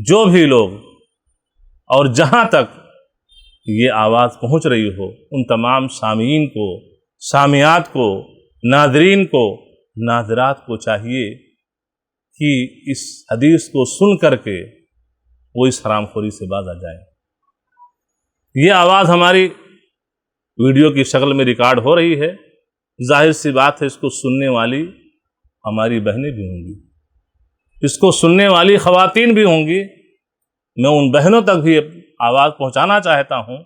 جو بھی لوگ اور جہاں تک یہ آواز پہنچ رہی ہو ان تمام سامعین کو، سامعات کو، ناظرین کو، ناظرات کو چاہیے کہ اس حدیث کو سن کر کے وہ اس حرام خوری سے باز آ جائیں۔ یہ آواز ہماری ویڈیو کی شکل میں ریکارڈ ہو رہی ہے، ظاہر سی بات ہے اس کو سننے والی ہماری بہنیں بھی ہوں گی، اس کو سننے والی خواتین بھی ہوں گی۔ میں ان بہنوں تک بھی آواز پہنچانا چاہتا ہوں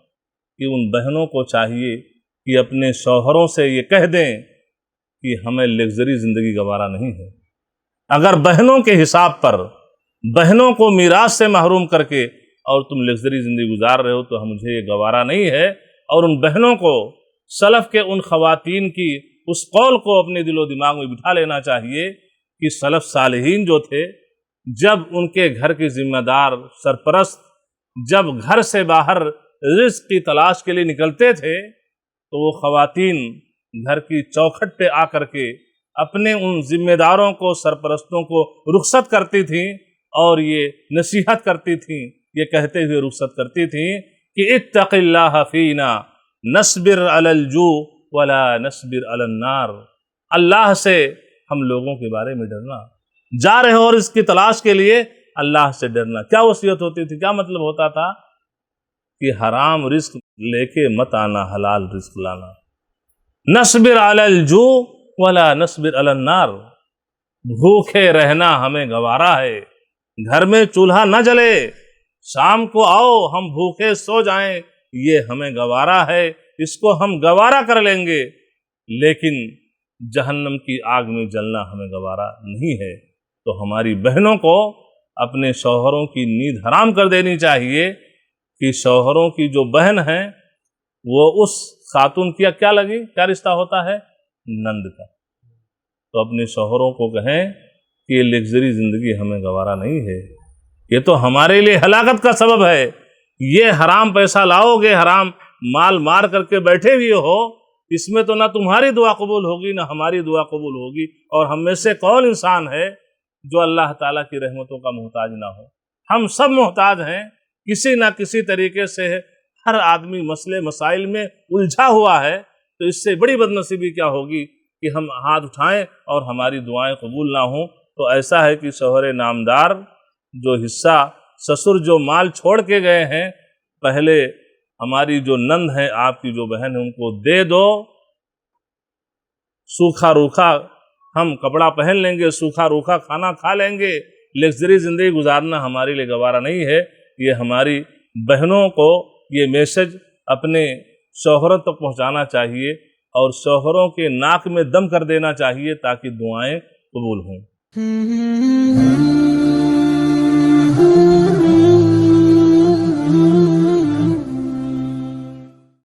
کہ ان بہنوں کو چاہیے کہ اپنے شوہروں سے یہ کہہ دیں کہ ہمیں لگژری زندگی گوارا نہیں ہے۔ اگر بہنوں کے حساب پر بہنوں کو میراث سے محروم کر کے اور تم لگژری زندگی گزار رہے ہو تو مجھے یہ گوارا نہیں ہے۔ اور ان بہنوں کو سلف کے ان خواتین کی اس قول کو اپنے دل و دماغ میں بٹھا لینا چاہیے کہ سلف صالحین جو تھے، جب ان کے گھر کے ذمہ دار سرپرست جب گھر سے باہر رزق کی تلاش کے لیے نکلتے تھے تو وہ خواتین گھر کی چوکھٹ پہ آ کر کے اپنے ان ذمہ داروں کو، سرپرستوں کو رخصت کرتی تھیں اور یہ نصیحت کرتی تھیں، یہ کہتے ہوئے رخصت کرتی تھیں کہ اتق اللہ فینا نصبر علی الجوع ولا نصبر علی النار۔ اللہ سے ہم لوگوں کے بارے میں ڈرنا، جا رہے ہو اور اس کی تلاش کے لیے اللہ سے ڈرنا۔ کیا وصیت ہوتی تھی، کیا مطلب ہوتا تھا کہ حرام رزق لے کے مت آنا، حلال رزق لانا۔ نصبر علی الجوع ولا نصبر علی النار، بھوکے رہنا ہمیں گوارا ہے، گھر میں چولہا نہ جلے، شام کو آؤ ہم بھوکے سو جائیں، یہ ہمیں گوارا ہے، اس کو ہم گوارا کر لیں گے، لیکن جہنم کی آگ میں جلنا ہمیں گوارا نہیں ہے۔ تو ہماری بہنوں کو اپنے شوہروں کی نیند حرام کر دینی چاہیے کہ شوہروں کی جو بہن ہیں وہ اس خاتون کی کیا لگی، کیا رشتہ ہوتا ہے، نند کا۔ تو اپنے شوہروں کو کہیں کہ یہ لگژری زندگی ہمیں گوارا نہیں ہے، یہ تو ہمارے لیے ہلاکت کا سبب ہے۔ یہ حرام پیسہ لاؤ گے، حرام مال مار کر کے بیٹھے ہوئے ہو، اس میں تو نہ تمہاری دعا قبول ہوگی نہ ہماری دعا قبول ہوگی۔ اور ہم میں سے کون انسان ہے جو اللہ تعالیٰ کی رحمتوں کا محتاج نہ ہو؟ ہم سب محتاج ہیں، کسی نہ کسی طریقے سے ہر آدمی مسئلے مسائل میں الجھا ہوا ہے۔ تو اس سے بڑی بدنصیبی کیا ہوگی کہ ہم ہاتھ اٹھائیں اور ہماری دعائیں قبول نہ ہوں۔ تو ایسا ہے کہ شوہر نامدار جو حصہ، سسر جو مال چھوڑ کے گئے ہیں، پہلے ہماری جو نند ہے، آپ کی جو بہن ہے، ان کو دے دو۔ سوکھا روکھا ہم کپڑا پہن لیں گے، سوکھا روکھا کھانا کھا لیں گے، لگژری زندگی گزارنا ہمارے لیے گوارا نہیں ہے۔ یہ ہماری بہنوں کو یہ میسج اپنے شوہروں تک پہنچانا چاہیے اور شوہروں کے ناک میں دم کر دینا چاہیے تاکہ دعائیں قبول ہوں۔